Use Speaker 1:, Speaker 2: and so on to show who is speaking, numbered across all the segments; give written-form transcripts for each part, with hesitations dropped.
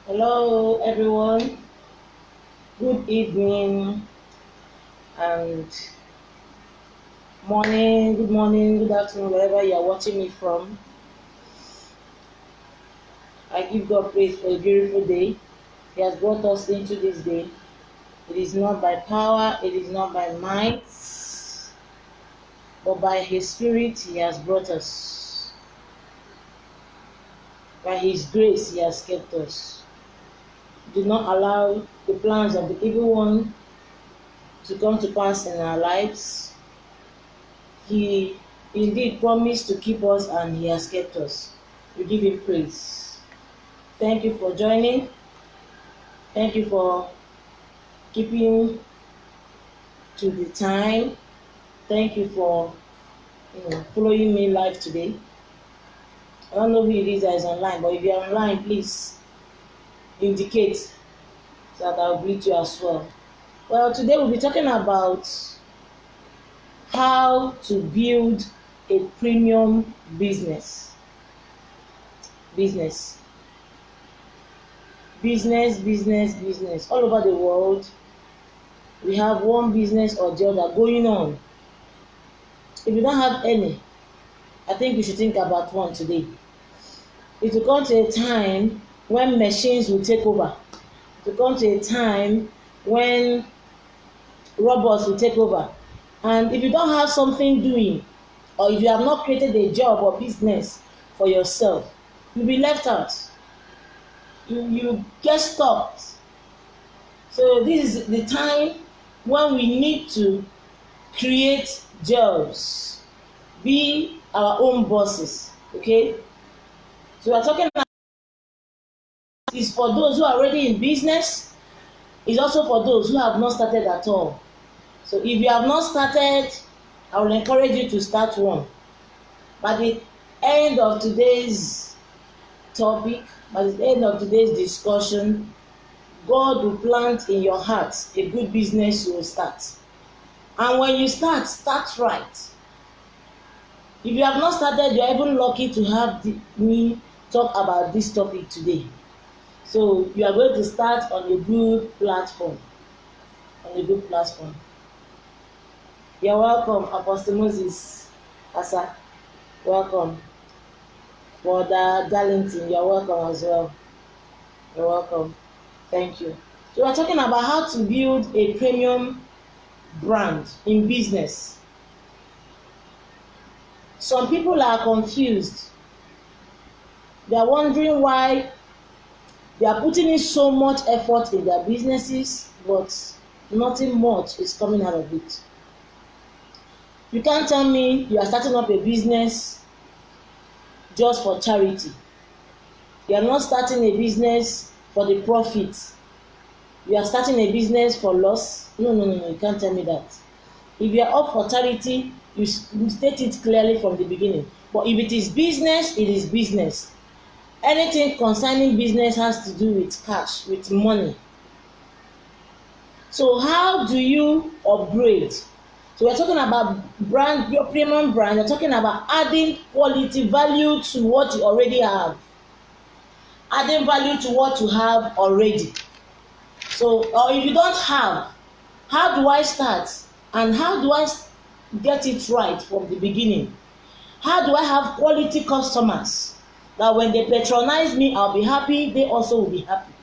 Speaker 1: Hello, everyone. Good evening and morning, good morning, good afternoon, wherever you are watching me from. I give God praise for a beautiful day. He has brought us into this day. It is not by power, it is not by might, but by His Spirit He has brought us. By His grace He has kept us. Do not allow the plans of the evil one to come to pass in our lives. He indeed promised to keep us and He has kept us. We give Him praise. Thank you for joining. Thank you for keeping to the time. Thank you for following me live today. I don't know who it is that is online, but if you're online, please indicate so that I'll greet you as well. Well, today we'll be talking about how to build a premium business. Business. All over the world, we have one business or the other going on. If you don't have any, I think you should think about one today. It will come to a time when machines will take over. It will come to a time when robots will take over. And if you don't have something doing, or if you have not created a job or business for yourself, you'll be left out. You get stopped. So this is the time when we need to create jobs, be our own bosses. Okay, so we're talking about is for those who are already in business. It's also for those who have not started at all. So if you have not started, I will encourage you to start one. By the end of today's topic, by the end of today's discussion, God will plant in your heart a good business you will start. And when you start right. If you have not started, you are even lucky to have me talk about this topic today. So you are going to start on a good platform. You're welcome, Apostle Moses Asa. Welcome. Brother Darlington, you're welcome as well. You're welcome. Thank you. So we're talking about how to build a premium brand in business. Some people are confused. They are wondering why they are putting in so much effort in their businesses, but nothing much is coming out of it. You can't tell me you are starting up a business just for charity. You are not starting a business for the profit. You are starting a business for loss. No, you can't tell me that. If you are up for charity, you state it clearly from the beginning. But if it is business, it is business. Anything concerning business has to do with cash, with money. So how do you upgrade? So we're talking about brand, your premium brand. We're talking about adding quality value to what you already have. Adding value to what you have already. So, or if you don't have, how do I start? And how do I get it right from the beginning? How do I have quality customers that when they patronize me, I'll be happy, they also will be happy?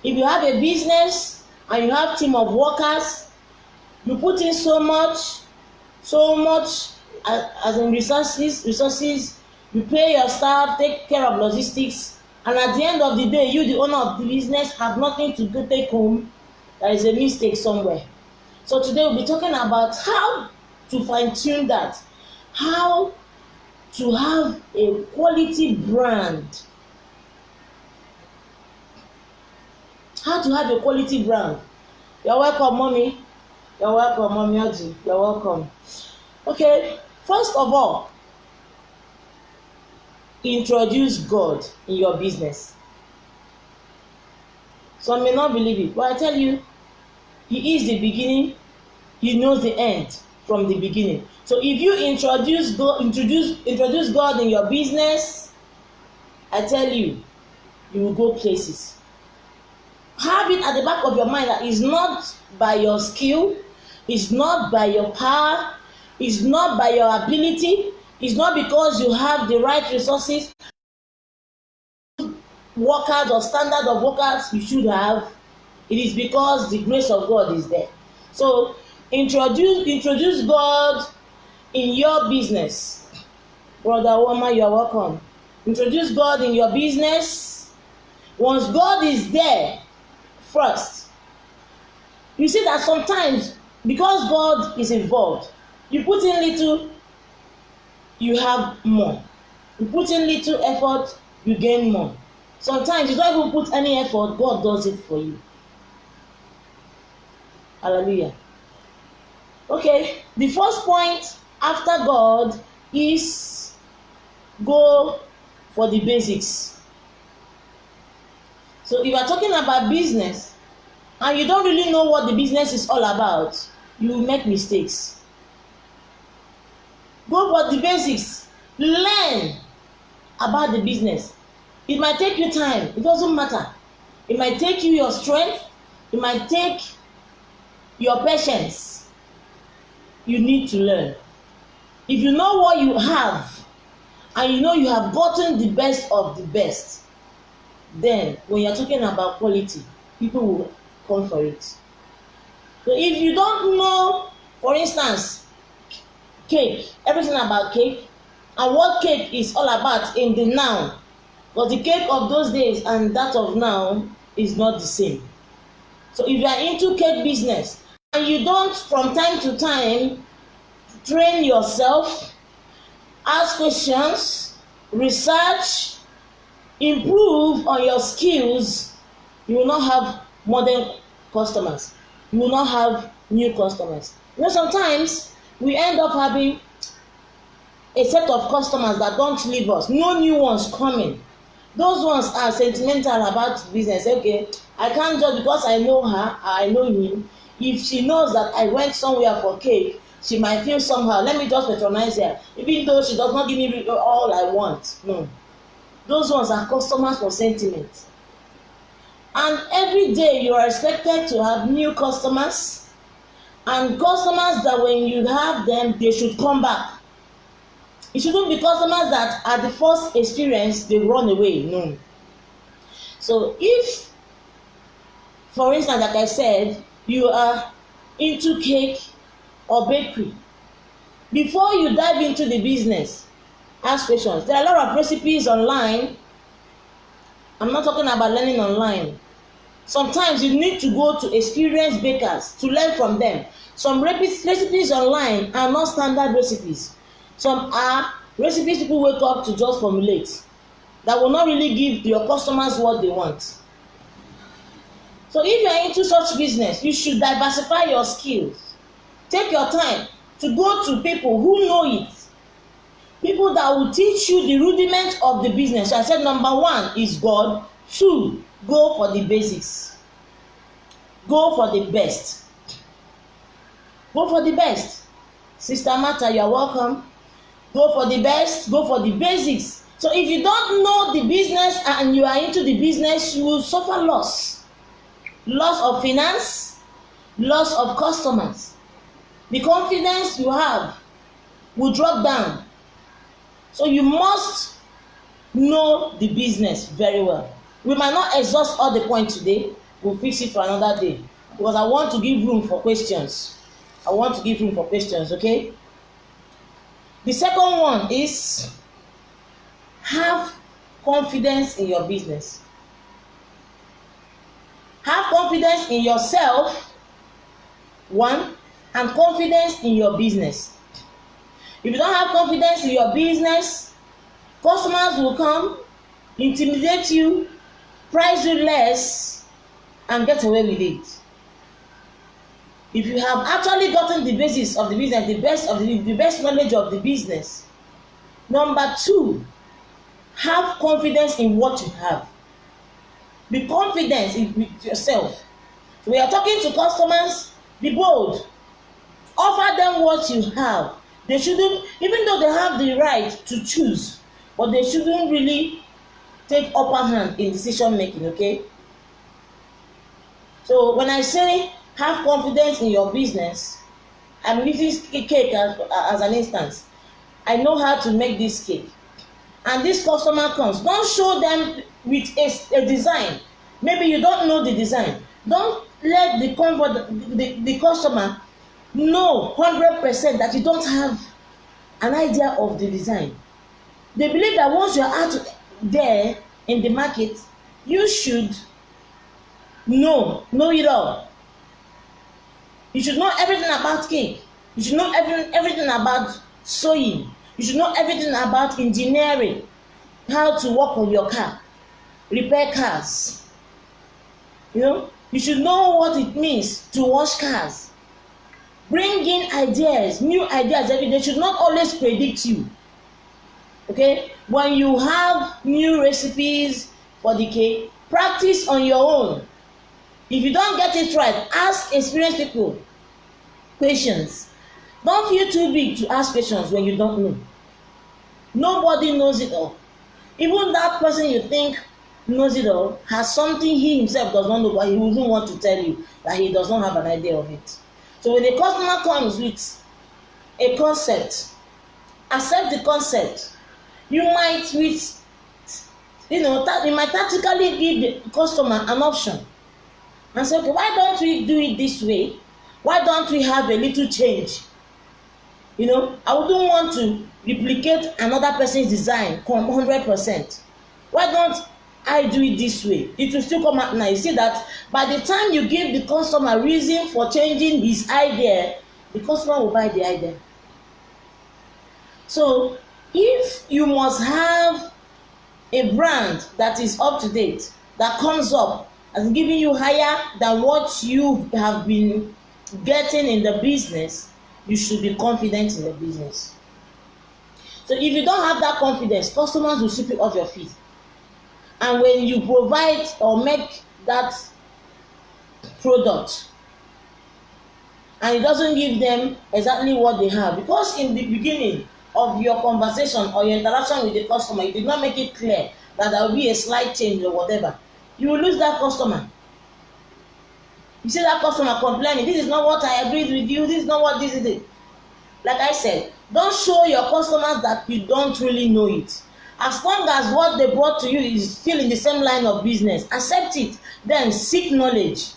Speaker 1: If you have a business and you have a team of workers, you put in so much as in resources, you pay your staff, take care of logistics, and at the end of the day, you, the owner of the business, have nothing to go take home. There is a mistake somewhere. So today we'll be talking about how to fine-tune that, how to have a quality brand. How to have a quality brand. You're welcome, mommy. You're welcome, mommy Oji. You're welcome. Okay, first of all, introduce God in your business. Some may not believe it, but I tell you, He is the beginning, He knows the end from the beginning. So if you introduce God in your business, I tell you, you will go places. Have it at the back of your mind that it's not by your skill, it's not by your power, it's not by your ability, it's not because you have the right resources, workers or standard of workers you should have. It is because the grace of God is there. So introduce God in your business. Brother Woma, you are welcome. Introduce God in your business. Once God is there first, you see that sometimes because God is involved, you put in little, you have more. You put in little effort, you gain more. Sometimes you don't even put any effort, God does it for you. Hallelujah. Okay, the first point after God is go for the basics. So if you are talking about business and you don't really know what the business is all about, you will make mistakes. Go for the basics. Learn about the business. It might take you time. It doesn't matter. It might take you your strength. It might take your patience. You need to learn. If you know what you have and you know you have gotten the best of the best, then when you're talking about quality, people will come for it. So if you don't know, for instance, cake, everything about cake, and what cake is all about in the now, but the cake of those days and that of now is not the same. So if you are into cake business and you don't from time to time train yourself, ask questions, research, improve on your skills, you will not have modern customers. You will not have new customers. You know, sometimes we end up having a set of customers that don't leave us, no new ones coming. Those ones are sentimental about business. Okay, I can't just because I know her, I know him. If she knows that I went somewhere for cake, she might feel somehow. Let me just patronize her, even though she does not give me all I want. No, those ones are customers for sentiment. And every day you are expected to have new customers, and customers that when you have them, they should come back. It shouldn't be customers that at the first experience they run away. No. So if, for instance, like I said, you are into cake or bakery, before you dive into the business, ask questions. There are a lot of recipes online. I'm not talking about learning online. Sometimes you need to go to experienced bakers to learn from them. Some recipes online are not standard recipes. Some are recipes people wake up to just formulate that will not really give your customers what they want. So if you are into such business, you should diversify your skills. Take your time to go to people who know it. People that will teach you the rudiment of the business. So I said number 1 is God. 2, go for the basics. Go for the best. Go for the best. Sister Martha, you are welcome. Go for the best, go for the basics. So if you don't know the business and you are into the business, you will suffer loss. Loss of finance, loss of customers. The confidence you have will drop down. So you must know the business very well. We might not exhaust all the points today. We'll fix it for another day. Because I want to give room for questions. Okay? The second one is have confidence in your business. Have confidence in yourself, 1, and confidence in your business. If you don't have confidence in your business, customers will come, intimidate you, price you less, and get away with it. If you have actually gotten the basis of the business, the best knowledge of the business. Number 2, have confidence in what you have. Be confident with yourself. We are talking to customers. Be bold. Offer them what you have. They shouldn't, even though they have the right to choose, but they shouldn't really take upper hand in decision making, okay? So when I say have confidence in your business, I'm using cake as an instance. I know how to make this cake, and this customer comes. Don't show them with a design. Maybe you don't know the design. Don't let the customer know 100% that you don't have an idea of the design. They believe that once you're out there in the market, you should know it all. You should know everything about cake. You should know everything about sewing. You should know everything about engineering, how to work on your car, repair cars. You should know what it means to wash cars. Bring in ideas, new ideas every day. They should not always predict you. Okay? When you have new recipes for the cake, practice on your own. If you don't get it right, ask experienced people questions. Don't feel too big to ask questions when you don't know. Nobody knows it all. Even that person you think knows it all has something he himself does not know, but he wouldn't want to tell you that he does not have an idea of it. So when a customer comes with a concept, accept the concept. You might tactically give the customer an option and say, okay, why don't we do it this way? Why don't we have a little change? I wouldn't want to replicate another person's design 100%. Why don't I do it this way? It will still come out nice. You see that by the time you give the customer reason for changing his idea, the customer will buy the idea. So if you must have a brand that is up to date, that comes up and giving you higher than what you have been getting in the business, you should be confident in the business. So if you don't have that confidence, customers will sweep you off your feet. And when you provide or make that product and it doesn't give them exactly what they have, because in the beginning of your conversation or your interaction with the customer, you did not make it clear that there will be a slight change or whatever, you will lose that customer. You see that customer complaining, this is not what I agreed with you, this is not what this is it. Like I said, don't show your customers that you don't really know it. As long as what they brought to you is still in the same line of business, accept it, then seek knowledge.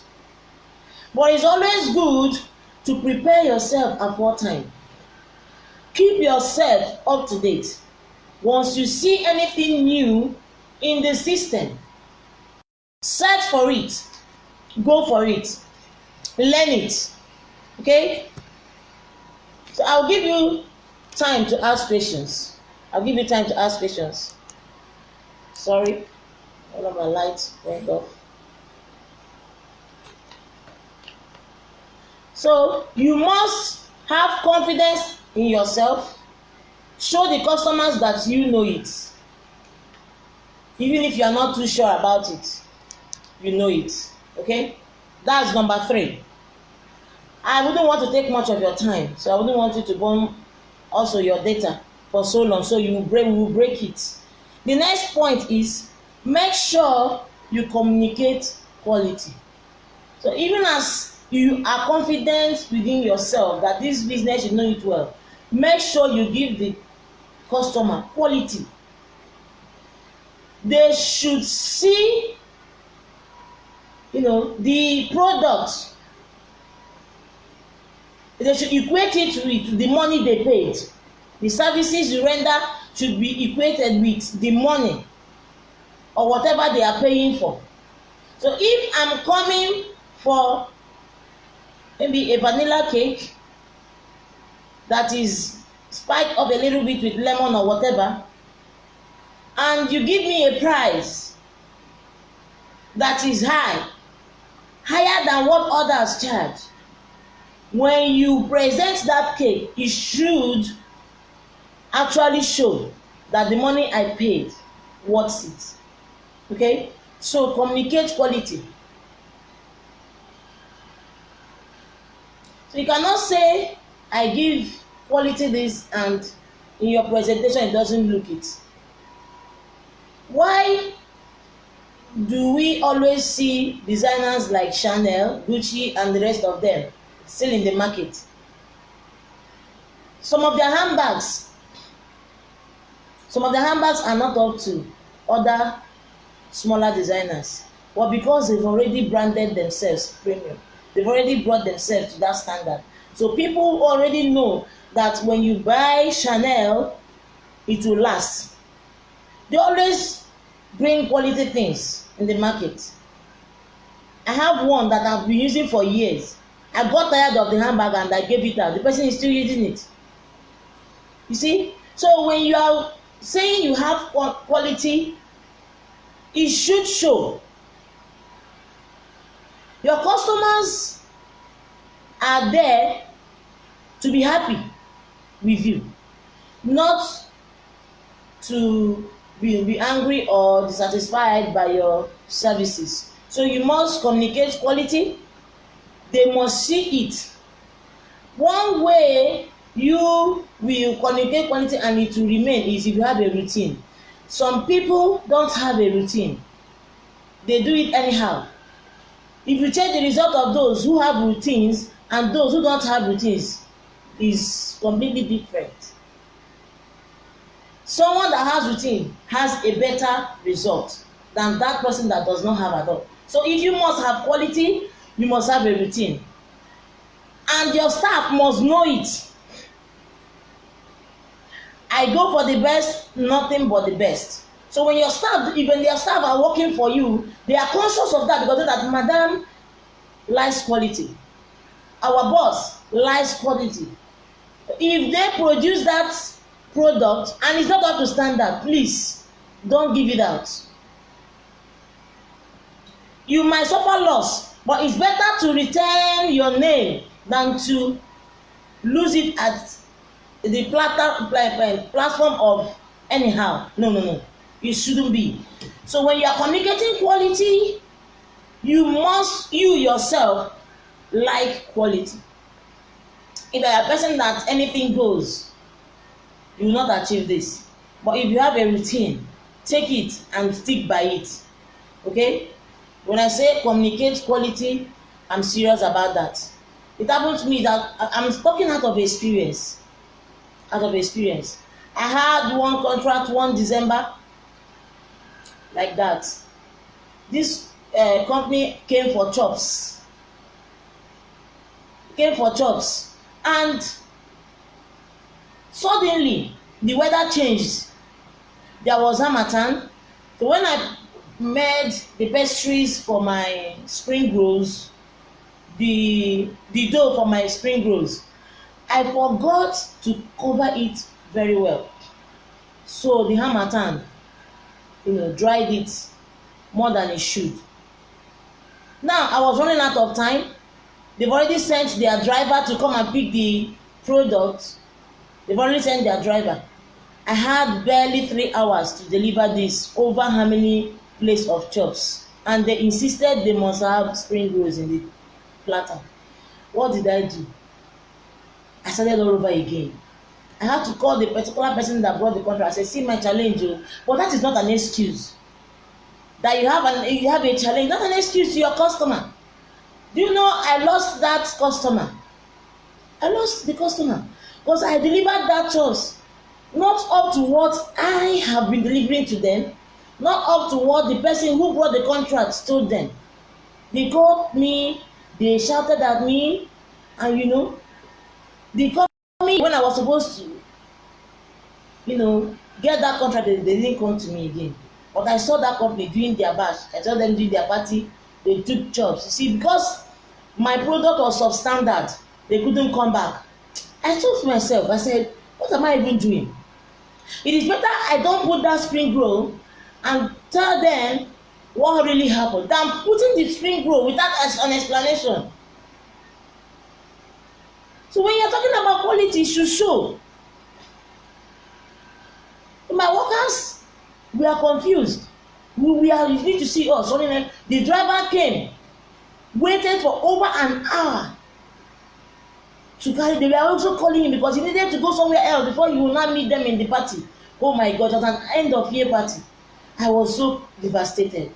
Speaker 1: But it's always good to prepare yourself aforetime. Keep yourself up to date. Once you see anything new in the system, search for it, go for it, learn it. Okay? So I'll give you time to ask questions. Sorry, all of my lights went off. So you must have confidence in yourself. Show the customers that you know it. Even if you are not too sure about it, you know it. Okay? That's number 3. I wouldn't want to take much of your time, so I wouldn't want you to burn also your data for so long, so we will break it. The next point is make sure you communicate quality. So even as you are confident within yourself that this business you know it well, make sure you give the customer quality. They should see the product. They should equate it with the money they paid. The services you render should be equated with the money or whatever they are paying for. So if I'm coming for maybe a vanilla cake that is spiked up a little bit with lemon or whatever, and you give me a price that is higher than what others charge, when you present that cake, it should actually show that the money I paid worth it. Okay? So communicate quality. So you cannot say I give quality this and in your presentation it doesn't look it. Why do we always see designers like Chanel, Gucci, and the rest of them still in the market? Some of their handbags, are not up to other smaller designers, but because they've already branded themselves premium, they've already brought themselves to that standard. So people already know that when you buy Chanel, it will last. They always bring quality things in the market. I have one that I've been using for years. I got tired of the handbag and I gave it out. The person is still using it. You see? So when you are saying you have quality, it should show. Your customers are there to be happy with you, not to be angry or dissatisfied by your services. So you must communicate quality. They must see it. One way you will communicate quality and it will remain is if you have a routine. Some people don't have a routine. They do it anyhow. If you check the result of those who have routines and those who don't have routines, is completely different. Someone that has routine has a better result than that person that does not have at all. So if you must have quality, you must have a routine. And your staff must know it. I go for the best, nothing but the best. So when your staff, even their staff are working for you, they are conscious of that because that Madam likes quality. Our boss likes quality. If they produce that product and it's not up to standard, please don't give it out. You might suffer loss, but it's better to retain your name than to lose it at the platform of anyhow. No. It shouldn't be. So when you are communicating quality, you yourself like quality. If you are a person that anything goes, you will not achieve this. But if you have a routine, take it and stick by it. Okay? When I say communicate quality, I'm serious about that. It happened to me that I'm talking out of experience. I had one contract one December like that. This company came for chops. And suddenly the weather changed. There was harmattan. So when I made the pastries for my spring rolls, the dough for my spring rolls, I forgot to cover it very well. So the harmattan, dried it more than it should. Now I was running out of time. They've already sent their driver to come and pick the product. I had barely 3 hours to deliver this over how many plates of chops, and they insisted they must have spring rolls in the platter. What did I do? I started all over again. I had to call the particular person that brought the contract. I said, see my challenge, but that is not an excuse. That you have a challenge, not an excuse to your customer. Do you know I lost that customer? I lost the customer because I delivered that choice not up to what I have been delivering to them, not up to what the person who brought the contract told them. They called me, they shouted at me, and they called me when I was supposed to, get that contract. They didn't come to me again. But I saw that company doing their bash. I saw them doing their party. They took jobs. You see, because my product was substandard, they couldn't come back. I thought to myself, I said, what am I even doing? It is better I don't put that spring roll and tell them what really happened than putting the spring roll without an explanation. So when you're talking about quality, it should show. My workers, we are confused. You need to see us. The driver came, waited for over an hour to carry. They were also calling him because he needed to go somewhere else before he will not meet them in the party. Oh my God, it was an end of year party. I was so devastated.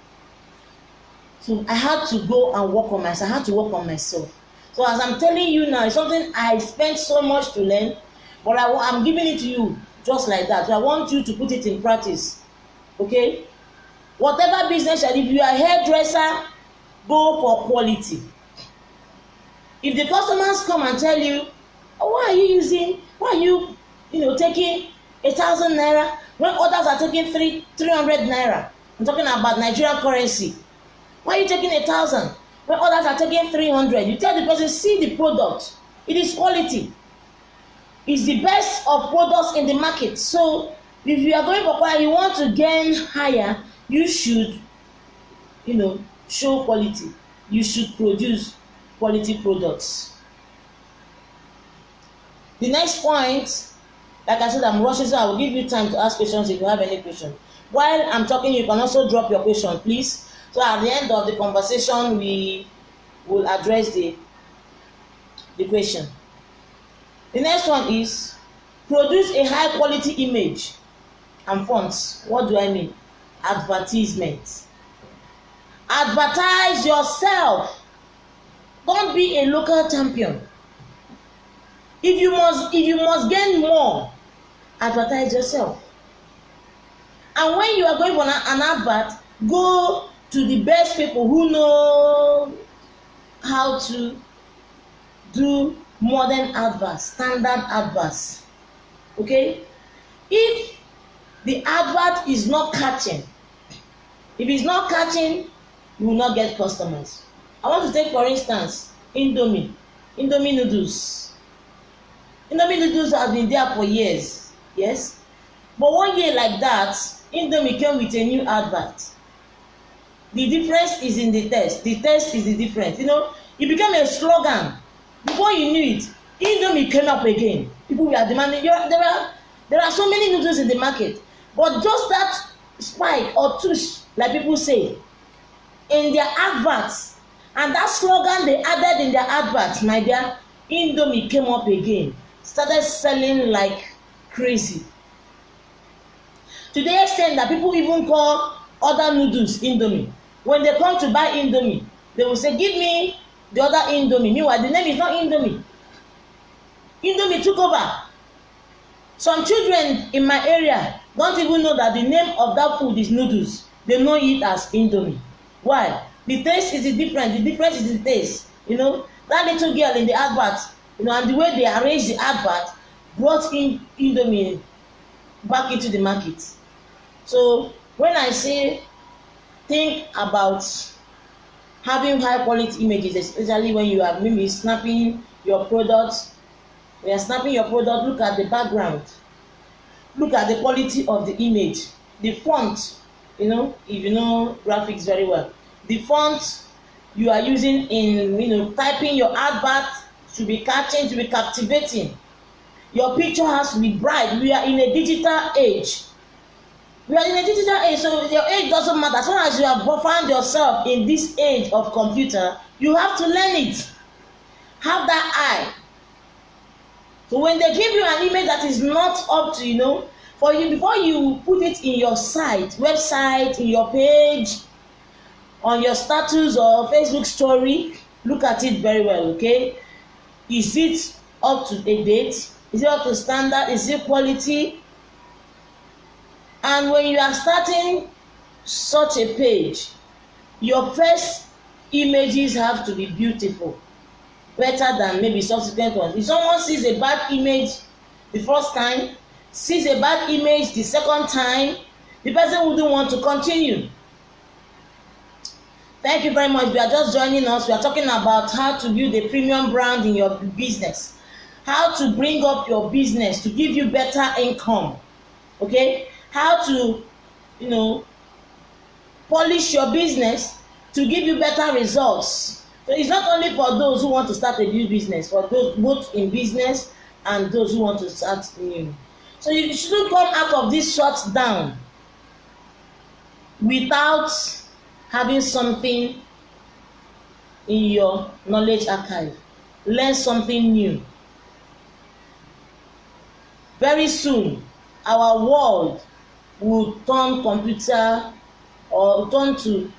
Speaker 1: So I had to go and work on myself. I had to work on myself. So as I'm telling you now, it's something I spent so much to learn, but I'm giving it to you just like that. So I want you to put it in practice. Okay? Whatever business, if you are a hairdresser, go for quality. If the customers come and tell you, oh, why are you taking 1,000 naira when others are taking 300 naira? I'm talking about Nigerian currency. Why are you taking 1,000 when others are taking 300? You tell the person, see the product. It is quality. It's the best of products in the market. So if you are going for quality, you want to gain higher, you should, show quality. You should produce quality products. The next point, like I said, I'm rushing, so I will give you time to ask questions if you have any question. While I'm talking, you can also drop your question, please. So at the end of the conversation, we will address the question. The next one is produce a high quality image and fonts. What do I mean? Advertisement. Advertise yourself. Don't be a local champion. If you must gain more, advertise yourself. And when you are going for an advert, go to the best people who know how to do modern adverts, standard adverts. Okay? If the advert is not catching, if it's not catching, you will not get customers. I want to take, for instance, Indomie noodles. Indomie noodles have been there for years, yes? But one year like that, Indomie came with a new advert. The difference is in the taste. The taste is the difference. It became a slogan. Before you knew it, Indomie came up again. People were demanding. There are so many noodles in the market, but just that spike or touch, like people say, in their adverts, and that slogan they added in their adverts, my dear, Indomie came up again, started selling like crazy. To the extent that people even call other noodles Indomie. When they come to buy Indomie, they will say, give me the other Indomie. Meanwhile, the name is not Indomie. Indomie took over. Some children in my area don't even know that the name of that food is noodles. They know it as Indomie. Why? The taste is different. The difference is the taste. That little girl in the advert, and the way they arranged the advert brought in Indomie back into the market. So when I say think about having high quality images, especially when you are maybe snapping your products, when you are snapping your product, look at the background, look at the quality of the image, the font, if you know graphics very well, the font you are using in typing your advert should be catching, to be captivating. Your picture has to be bright. We are in a digital age. So your age doesn't matter. As long as you have found yourself in this age of computer, you have to learn it. Have that eye. So when they give you an image that is not up to, for you, before you put it in your website, in your page, on your status or Facebook story, look at it very well, okay? Is it up to a date? Is it up to standard? Is it quality? And when you are starting such a page, your first images have to be beautiful, better than maybe subsequent ones. If someone sees a bad image the first time, sees a bad image the second time, the person wouldn't want to continue. Thank you very much. If you are just joining us, we are talking about how to build a premium brand in your business, how to bring up your business to give you better income, okay? How to, polish your business to give you better results. So it's not only for those who want to start a new business, for those both in business and those who want to start new. So you shouldn't come out of this shutdown without having something in your knowledge archive. Learn something new. Very soon, our world will turn computer or turn to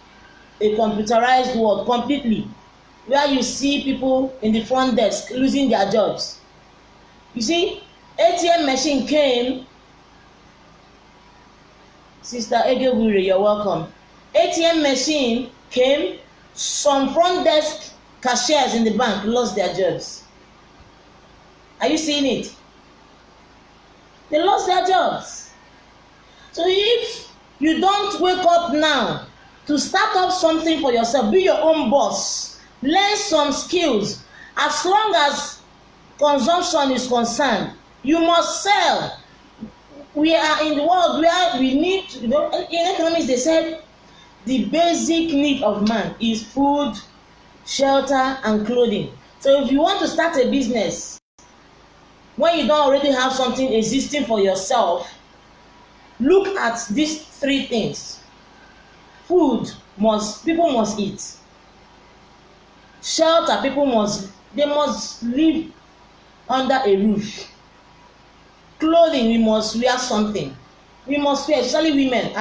Speaker 1: a computerized world completely, where you see people in the front desk losing their jobs. You see, ATM machine came. Sister Egebure, you're welcome. ATM machine came. Some front desk cashiers in the bank lost their jobs. Are you seeing it? They lost their jobs. So if you don't wake up now to start up something for yourself, be your own boss, learn some skills. As long as consumption is concerned, you must sell. We are in the world where we need to, in economics they said the basic need of man is food, shelter, and clothing. So if you want to start a business, when you don't already have something existing for yourself, look at these three things. Food, people must eat. Shelter, they must live under a roof. Clothing, we must wear something. We must wear, especially women.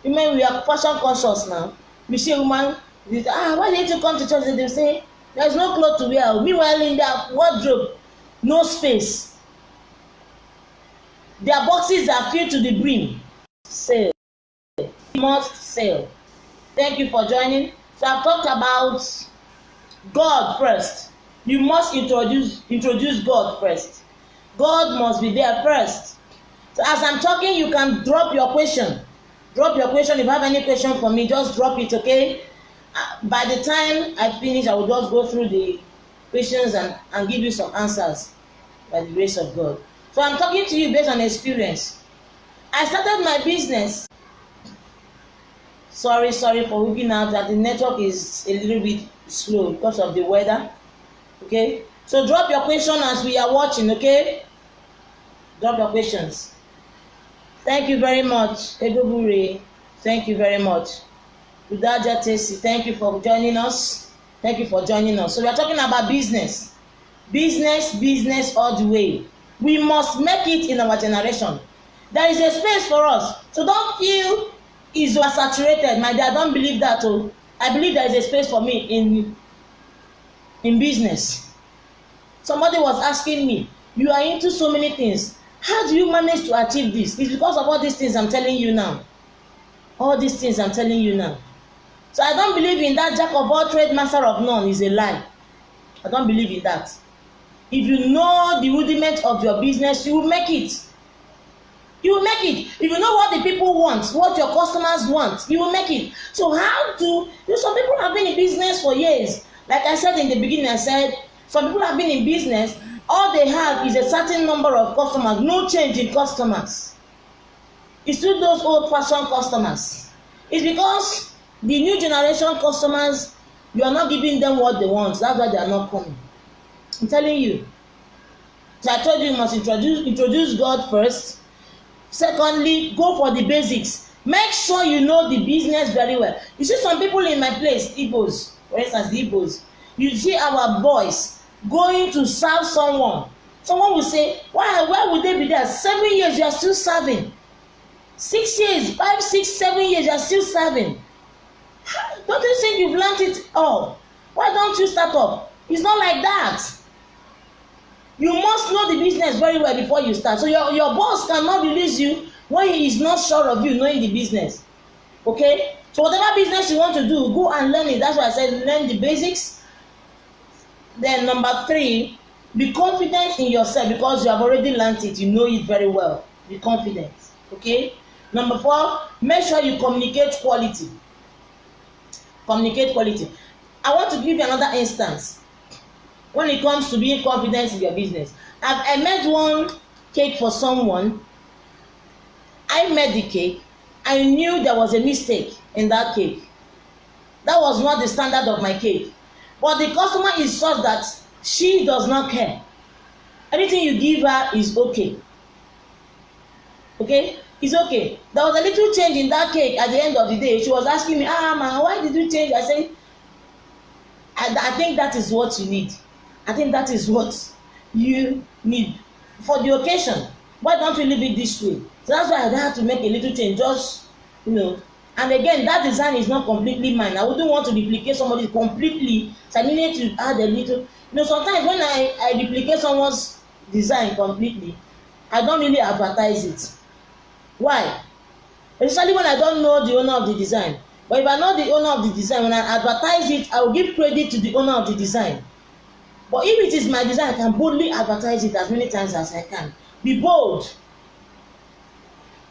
Speaker 1: Women, we are fashion conscious now. We see a woman, why didn't you come to church? They say, there's no clothes to wear. Meanwhile, in their wardrobe, no space. Their boxes are filled to the brim. Sell. You must sell. Thank you for joining. So I've talked about God first. You must introduce God first. God must be there first. So as I'm talking, you can drop your question. Drop your question. If you have any question for me, just drop it, okay? By the time I finish, I will just go through the questions and give you some answers by the grace of God. So I'm talking to you based on experience. I started my business. Sorry for looking out that the network is a little bit slow because of the weather. Okay? So drop your question as we are watching, okay? Drop your questions. Thank you very much, Egebure. Thank you very much. Udaja Tesi, thank you for joining us. Thank you for joining us. So we are talking about business. Business all the way. We must make it in our generation. There is a space for us. So don't feel is oversaturated. My dear, I don't believe that. I believe there is a space for me in business. Somebody was asking me, you are into so many things. How do you manage to achieve this? It's because of all these things I'm telling you now. All these things I'm telling you now. So I don't believe in that jack of all trade, master of none is a lie. I don't believe in that. If you know the rudiment of your business, you will make it. You will make it. If you know what the people want, what your customers want, you will make it. So some people have been in business for years. Like I said in the beginning, I said, some people have been in business, all they have is a certain number of customers, no change in customers. It's still those old-fashioned customers. It's because the new generation customers, you are not giving them what they want. That's why they are not coming. I'm telling you. So I told you must introduce God first. Secondly, go for the basics. Make sure you know the business very well. You see some people in my place, Igbos, for instance, the Igbos, you see our boys going to serve someone. Someone will say, why would they be there? 7 years, you are still serving. 6 years, 5, 6, 7 years, you are still serving. Don't you think you've learned it all? Why don't you start up? It's not like that. You must know the business very well before you start. So your boss cannot release you when he is not sure of you knowing the business. Okay? So whatever business you want to do, go and learn it. That's why I said learn the basics. Then number 3, be confident in yourself because you have already learned it. You know it very well. Be confident. Okay? Number 4, make sure you communicate quality. Communicate quality. I want to give you another instance. When it comes to being confident in your business, I made one cake for someone. I made the cake. I knew there was a mistake in that cake. That was not the standard of my cake. But the customer is such that she does not care. Anything you give her is okay. Okay? It's okay. There was a little change in that cake at the end of the day. She was asking me, man, why did you change? I said, I think that is what you need. I think that is what you need for the occasion. Why don't we leave it this way? So that's why I had to make a little change, just And again, that design is not completely mine. I wouldn't want to duplicate somebody completely, so I needed to add a little. You know, sometimes when I duplicate someone's design completely, I don't really advertise it. Why? Especially when I don't know the owner of the design. But if I know the owner of the design, when I advertise it, I will give credit to the owner of the design. But if it is my design, I can boldly advertise it as many times as I can. Be bold.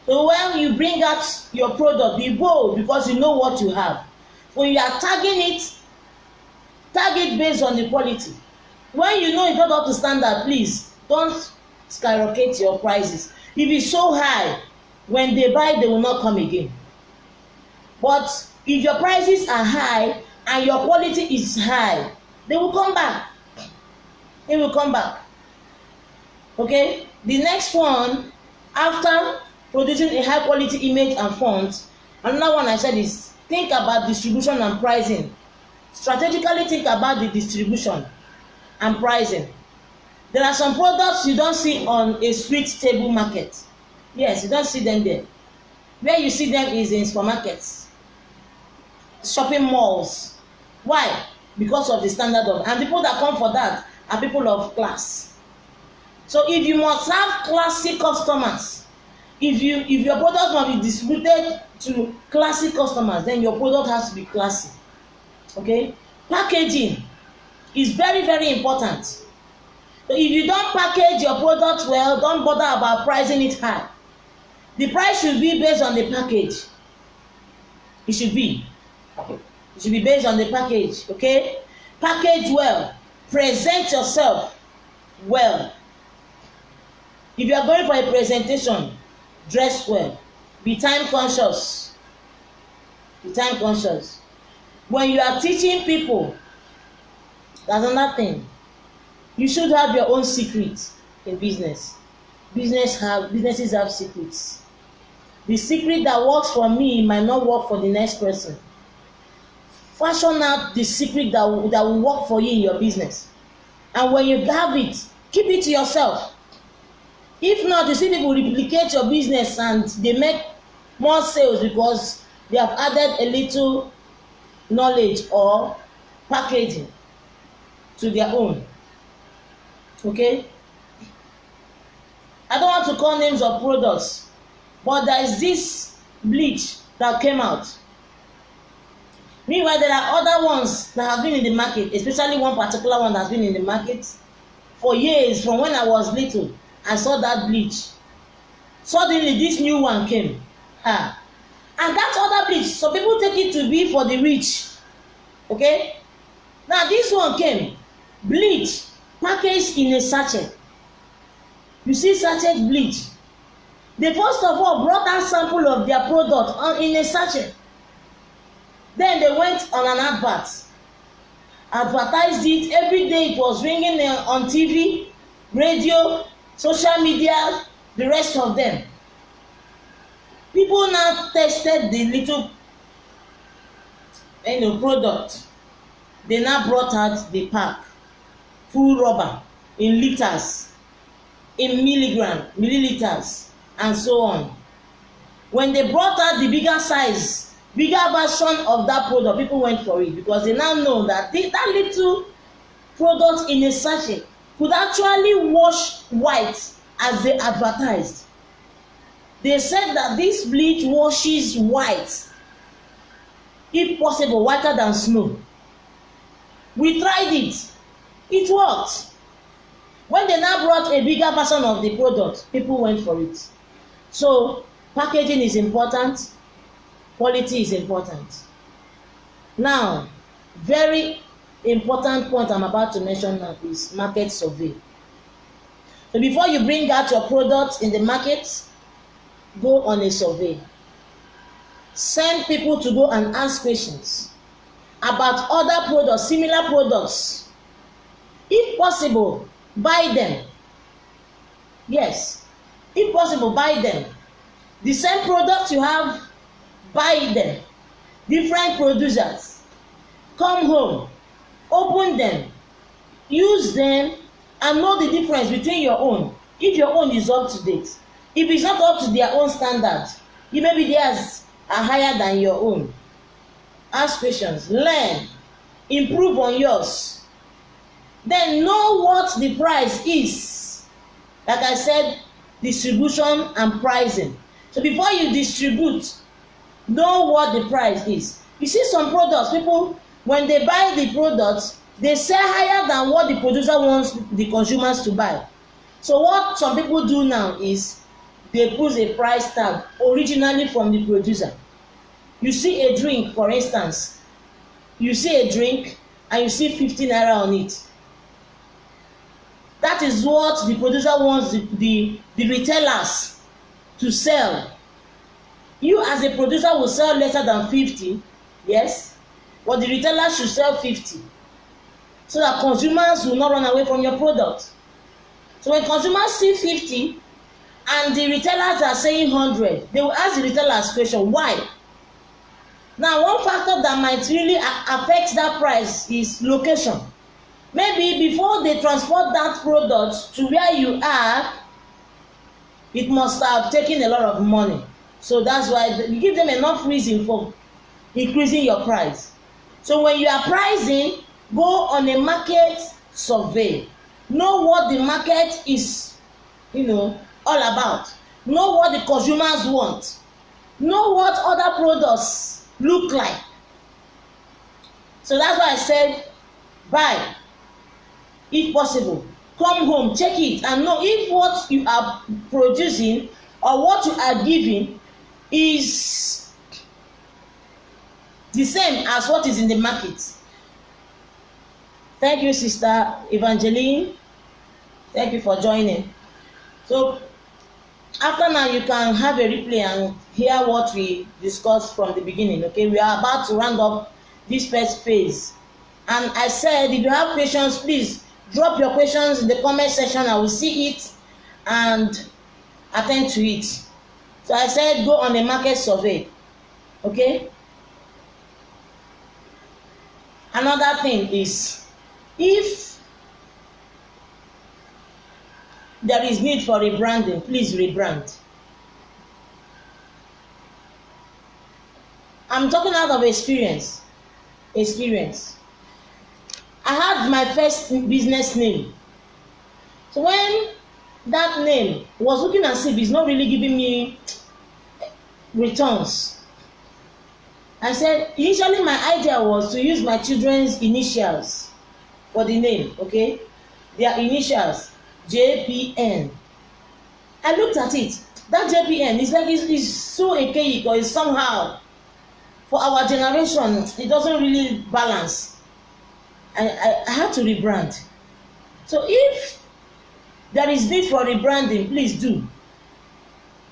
Speaker 1: So when you bring out your product, be bold because you know what you have. When you are tagging it, tag it based on the quality. When you know it's not up to standard, please don't skyrocket your prices. If it's so high, when they buy, they will not come again. But if your prices are high and your quality is high, they will come back. They will come back. Okay? The next one, after producing a high quality image and font, another one I said is think about distribution and pricing. Strategically think about the distribution and pricing. There are some products you don't see on a street table market. Yes, you don't see them there. Where you see them is in supermarkets, shopping malls. Why? Because of the standard of, and people that come for that are people of class. So if you must have classy customers, if your product must be distributed to classy customers, then your product has to be classy. Okay? Packaging is very, very important. So if you don't package your product well, don't bother about pricing it high. The price should be based on the package. It should be based on the package. Okay? Package well. Present yourself well. If you are going for a presentation, dress well. Be time conscious. Be time conscious. When you are teaching people, that's another thing. You should have your own secrets in business. Businesses have secrets. The secret that works for me might not work for the next person. Fashion out the secret that will work for you in your business. And when you have it, keep it to yourself. If not, you see people replicate your business and they make more sales because they have added a little knowledge or packaging to their own. Okay? I don't want to call names of products, but there is this bleach that came out. Meanwhile, there are other ones that have been in the market, especially one particular one that has been in the market for years. From when I was little, I saw that bleach. Suddenly, this new one came. And that other bleach, some people take it to be for the rich. Okay? Now, this one came. Bleach, packaged in a sachet. You see sachet bleach. They first of all brought out sample of their product in a sachet. Then they went on an advert. Advertised it every day. It was ringing on TV, radio, social media, the rest of them. People now tested the little product. They now brought out the pack, full rubber, in liters, in milliliters, and so on. When they brought out the bigger size, bigger version of that product, people went for it because they now know that that little product in a sachet could actually wash white as they advertised. They said that this bleach washes white, if possible, whiter than snow. We tried it. It worked. When they now brought a bigger version of the product, people went for it. So, packaging is important. Quality is important. Now, very important point I'm about to mention now is market survey. So before you bring out your product in the market, go on a survey. Send people to go and ask questions about other products, similar products. If possible, buy them. Yes, if possible, buy them. The same product you have, buy them. Different producers. Come home, open them, use them, and know the difference between your own. If your own is up to date. If it's not up to their own standard, maybe theirs are higher than your own. Ask questions, learn, improve on yours. Then know what the price is. Like I said, distribution and pricing. So before you distribute, know what the price is. You see some products, people, when they buy the products, they sell higher than what the producer wants the consumers to buy. So what some people do now is they put a price tag originally from the producer. You see a drink, for instance, you see a drink and you see 15 naira on it. That is what the producer wants the retailers to sell. You as a producer will sell lesser than 50, yes, but the retailer should sell 50, so that consumers will not run away from your product. So when consumers see 50 and the retailers are saying 100, they will ask the retailers question, why? Now, one factor that might really affect that price is location. Maybe before they transport that product to where you are, it must have taken a lot of money. So that's why you give them enough reason for increasing your price. So when you are pricing, go on a market survey. Know what the market is, all about. Know what the consumers want. Know what other products look like. So that's why I said buy, if possible. Come home, check it, and know if what you are producing or what you are giving is the same as what is in the market. Thank you, Sister Evangeline. Thank you for joining. So after now, you can have a replay and hear what we discussed from the beginning. Okay, we are about to round up this first phase. And I said, if you have questions, please drop your questions in the comment section. I will see it and attend to it. So I said, go on a market survey. Okay. Another thing is, if there is need for rebranding, please rebrand. I'm talking out of experience. I had my first business name. So when that name was looking as if it's not really giving me returns, I said, initially my idea was to use my children's initials for the name, okay? Their initials, JPN. I looked at it. That JPN is like it's so archaic, or it's somehow, for our generation, it doesn't really balance. I had to rebrand. So if there is need for rebranding, please do.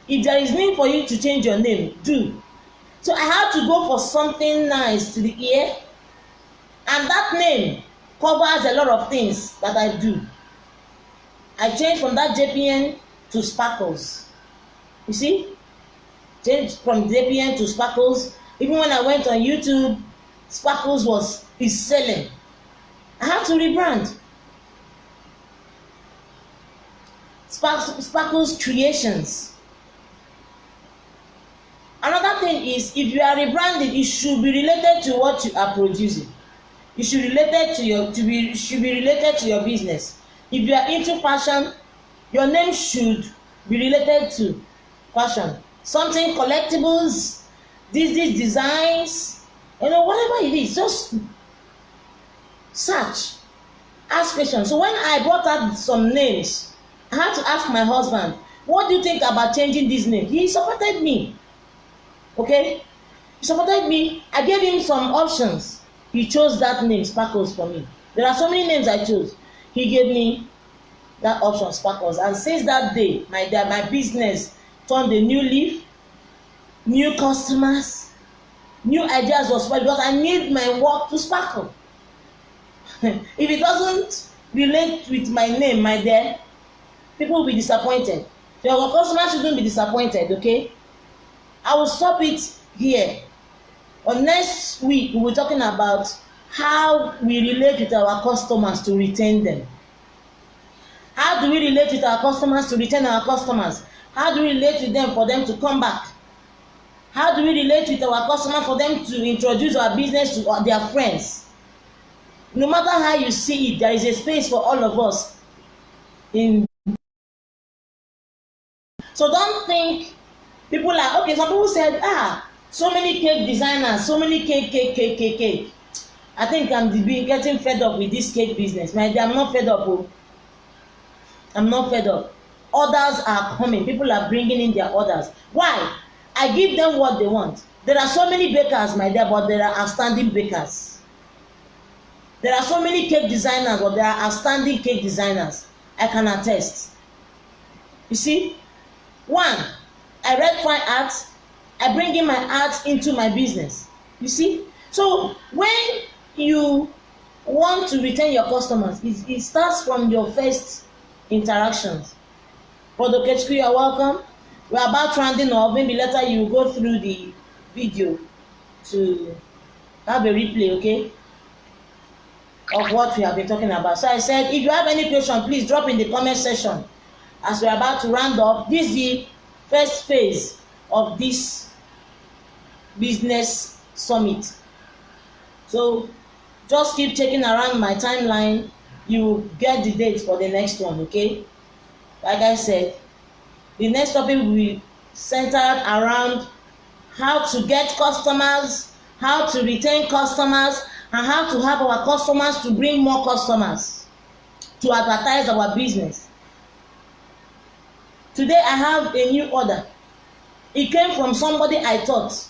Speaker 1: If there is need for you to change your name, do. So I had to go for something nice to the ear, and that name covers a lot of things that I do. I changed from that JPN to Sparkles. You see? Changed from JPN to Sparkles. Even when I went on YouTube, Sparkles is selling. I had to rebrand. Sparkles Creations. Another thing is, if you are rebranding, it should be related to what you are producing. It should be related to your business. If you are into fashion, your name should be related to fashion. Something collectibles, these designs, whatever it is, just search, ask questions. So when I brought out some names, I had to ask my husband, what do you think about changing this name? He supported me. Okay, he supported me. I gave him some options. He chose that name, Sparkles, for me. There are so many names I chose. He gave me that option, Sparkles. And since that day, my business turned a new leaf, new customers, new ideas was spread, because I need my work to sparkle. If it doesn't relate with my name, my dear, people will be disappointed. So your customers shouldn't be disappointed, okay? I will stop it here. On next week, we will be talking about how we relate with our customers to retain them. How do we relate with our customers to retain our customers? How do we relate with them for them to come back? How do we relate with our customer for them to introduce our business to their friends? No matter how you see it, there is a space for all of us. So don't think people are okay. Some people said, so many cake designers, so many cake. I think I'm getting fed up with this cake business. My dear, I'm not fed up. Oh. I'm not fed up. Orders are coming. People are bringing in their orders. Why? I give them what they want. There are so many bakers, my dear, but there are outstanding bakers. There are so many cake designers, but there are outstanding cake designers. I can attest. You see? One, I read fine art. I bring in my art into my business. You see? So when you want to retain your customers, it starts from your first interactions. Brother Okechukwu, you are welcome. We are about rounding up. Maybe later you go through the video to have a replay, okay, of what we have been talking about. So I said, if you have any question, please drop in the comment section. As we are about to round up, this is the first phase of this business summit. So just keep checking around my timeline. You get the date for the next one, okay? Like I said, the next topic will be centered around how to get customers, how to retain customers, and how to have our customers to bring more customers to advertise our business. Today I have a new order. It came from somebody I thought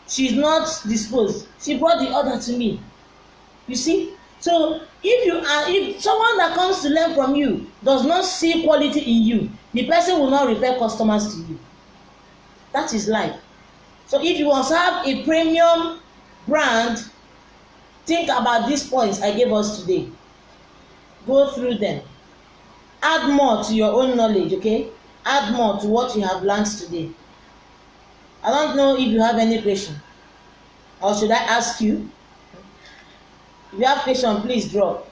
Speaker 1: she's not disposed. She brought the order to me. You see? So if someone that comes to learn from you does not see quality in you, the person will not refer customers to you. That is life. So if you want to have a premium brand, think about these points I gave us today. Go through them. Add more to your own knowledge, okay? Add more to what you have learned today. I don't know if you have any question, or should I ask you? If you have question, please drop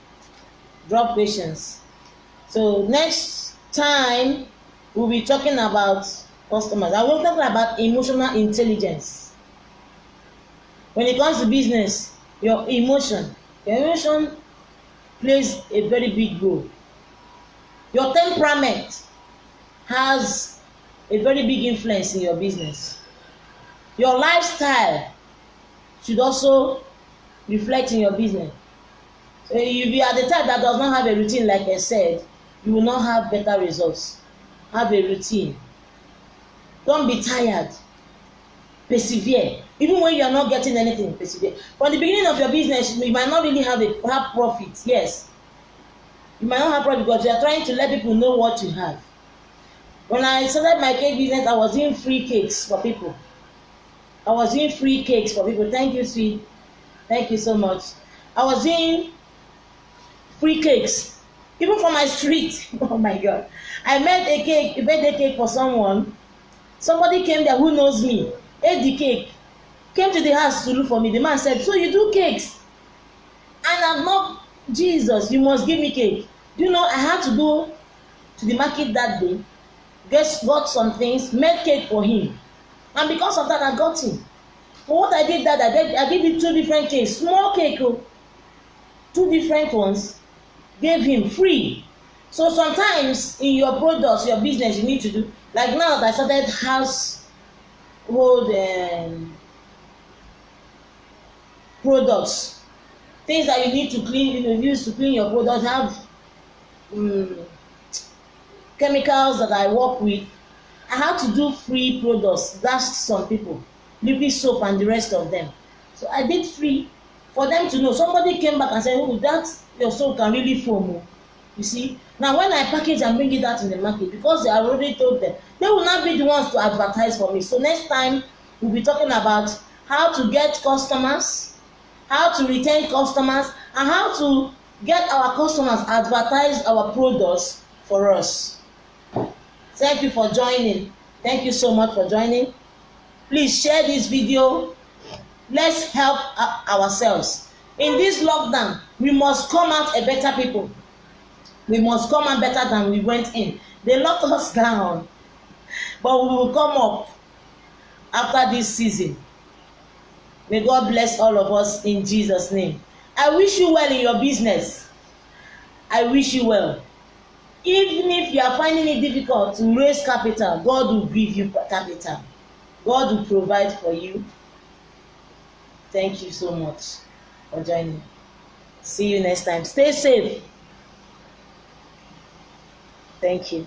Speaker 1: questions. So next time we'll be talking about customers. I will talk about emotional intelligence. When it comes to business, your emotion plays a very big role. Your temperament has a very big influence in your business. Your lifestyle should also reflect in your business. So if you are the type that does not have a routine, like I said, you will not have better results. Have a routine. Don't be tired. Persevere. Even when you are not getting anything, persevere. From the beginning of your business, you might not really have profit. Yes. You might not have profit because you are trying to let people know what you have. When I started my cake business, I was doing free cakes for people. Thank you, sweet. Thank you so much. I was doing free cakes, even for my street. Oh my God. I made a birthday cake for someone. Somebody came there who knows me, ate the cake, came to the house to look for me. The man said, so you do cakes? And I'm not Jesus, you must give me cake. Do you know, I had to go to the market that day, got some things, made cake for him. And because of that, I got him. But what I did I gave him 2 different cakes, small cake, 2 different ones, gave him free. So sometimes in your products, your business, you need to do, like now that I started household products, things that you need to clean, use to clean your products, have chemicals that I work with. I had to do free products. That's some people, liquid soap and the rest of them. So I did free for them to know. Somebody came back and said, oh, that your soap can really foam. You see, now when I package and bring it out in the market, because I already told them, they will not be the ones to advertise for me. So next time we'll be talking about how to get customers, how to retain customers, and how to get our customers advertise our products for us. Thank you for joining. Thank you so much for joining. Please share this video. Let's help ourselves. In this lockdown, we must come out a better people. We must come out better than we went in. They locked us down, but we will come up. after this season. May God bless all of us in Jesus' name. I wish you well in your business. I wish you well. Even if you are finding it difficult to raise capital, God will give you capital. God will provide for you. Thank you so much for joining. See you next time. Stay safe. Thank you.